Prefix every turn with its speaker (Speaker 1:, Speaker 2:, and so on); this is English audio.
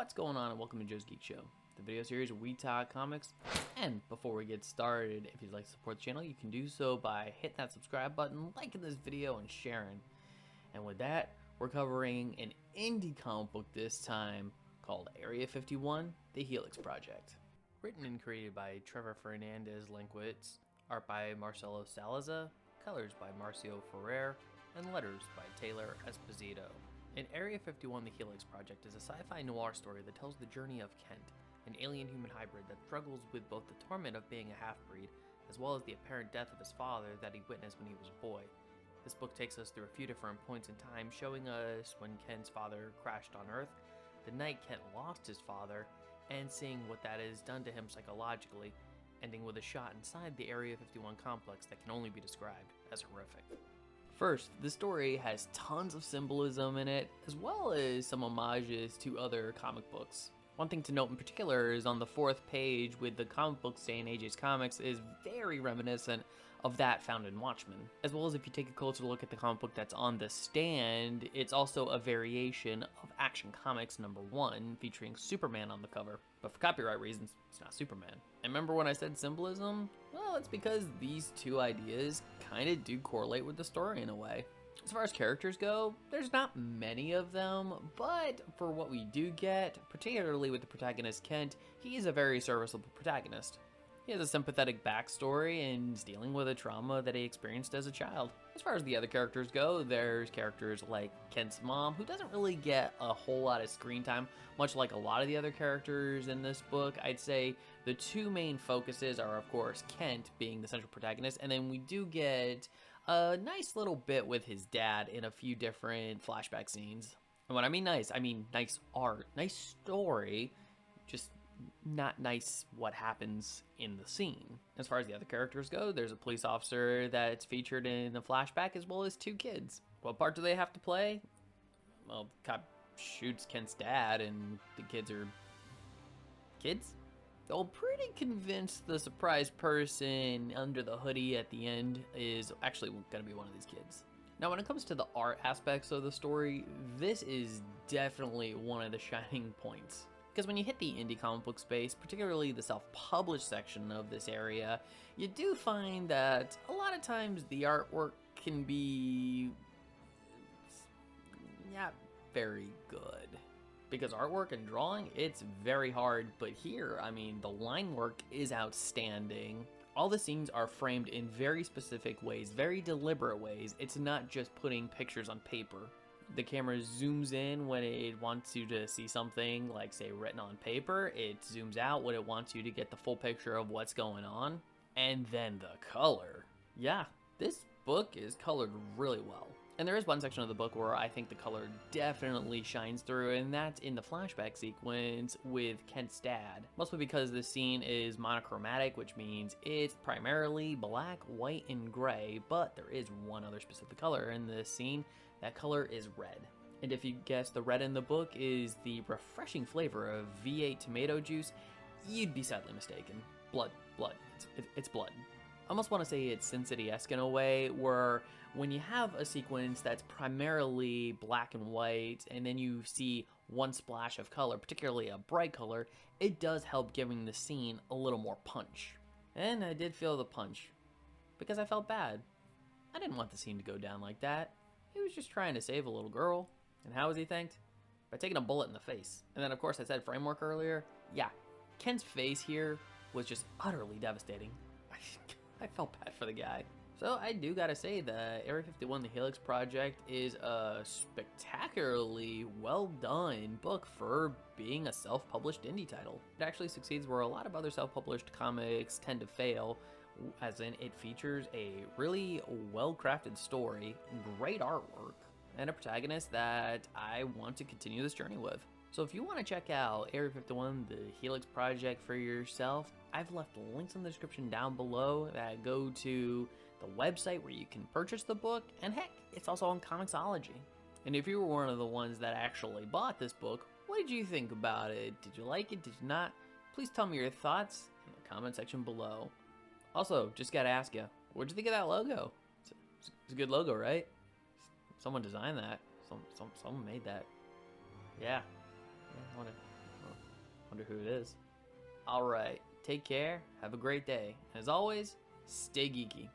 Speaker 1: What's going on, and welcome to Joe's Geek Show, the video series where we talk comics. And before we get started, if you'd like to support the channel, you can do so by hitting that subscribe button, liking this video, and sharing. And with that, we're covering an indie comic book this time called Area 51, The Helix Project. Written and created by Trevor Fernandez-Lenkwitz, art by Marcelo Salazar, colors by Marcio Ferrer, and letters by Taylor Esposito. In Area 51, The Helix Project is a sci-fi noir story that tells the journey of Kent, an alien-human hybrid that struggles with both the torment of being a half-breed, as well as the apparent death of his father that he witnessed when he was a boy. This book takes us through a few different points in time, showing us when Kent's father crashed on Earth, the night Kent lost his father, and seeing what that has done to him psychologically, ending with a shot inside the Area 51 complex that can only be described as horrific. First, the story has tons of symbolism in it, as well as some homages to other comic books. One thing to note in particular is on the fourth page with the comic book Day and Age's comics is very reminiscent of that found in Watchmen. As well as if you take a closer look at the comic book that's on the stand, it's also a variation of Action Comics #1 featuring Superman on the cover. But for copyright reasons, it's not Superman. And remember when I said symbolism? Well, it's because these two ideas kind of do correlate with the story in a way. As far as characters go, there's not many of them, but for what we do get, particularly with the protagonist Kent, he is a very serviceable protagonist. He has a sympathetic backstory and is dealing with a trauma that he experienced as a child. As far as the other characters go, there's characters like Kent's mom, who doesn't really get a whole lot of screen time, much like a lot of the other characters in this book. I'd say the two main focuses are, of course, Kent being the central protagonist, and then we do get a nice little bit with his dad in a few different flashback scenes. And when I mean nice art, nice story, just not nice what happens in the scene. As far as the other characters go, there's a police officer that's featured in the flashback, as well as two kids. What part do they have to play? Well, the cop shoots Kent's dad, and the kids are kids? I'm pretty convinced the surprise person under the hoodie at the end is actually gonna be one of these kids. Now, when it comes to the art aspects of the story, this is definitely one of the shining points. Because when you hit the indie comic book space, particularly the self-published section of this area, you do find that a lot of times the artwork can be not very good. Because artwork and drawing, it's very hard, but here, I mean, the line work is outstanding. All the scenes are framed in very specific ways, very deliberate ways. It's not just putting pictures on paper. The camera zooms in when it wants you to see something, like, say, written on paper. It zooms out when it wants you to get the full picture of what's going on. And then the color. Yeah, this book is colored really well. And there is one section of the book where I think the color definitely shines through, and that's in the flashback sequence with Kent's dad. Mostly because the scene is monochromatic, which means it's primarily black, white, and gray, but there is one other specific color in this scene. That color is red. And if you guess the red in the book is the refreshing flavor of V8 tomato juice, you'd be sadly mistaken. Blood. It's blood. I almost want to say it's Sin City-esque in a way, where when you have a sequence that's primarily black and white, and then you see one splash of color, particularly a bright color, it does help giving the scene a little more punch. And I did feel the punch, because I felt bad. I didn't want the scene to go down like that. He was just trying to save a little girl. And how was he thanked? By taking a bullet in the face. And then, of course, I said framework earlier. Yeah, Kent's face here was just utterly devastating. I felt bad for the guy. So I do gotta say that Area 51, The Helix Project is a spectacularly well done book for being a self-published indie title. It actually succeeds where a lot of other self-published comics tend to fail, as in it features a really well-crafted story, great artwork, and a protagonist that I want to continue this journey with. So if you want to check out Area 51, The Helix Project for yourself, I've left links in the description down below that go to the website where you can purchase the book, and heck, it's also on Comixology. And if you were one of the ones that actually bought this book, what did you think about it? Did you like it? Did you not? Please tell me your thoughts in the comment section below. Also, just gotta ask you, what'd you think of that logo? It's a good logo, right? Someone designed that. Someone made that. Yeah. I want to Wonder who it is. Alright, take care, have a great day. As always, stay geeky.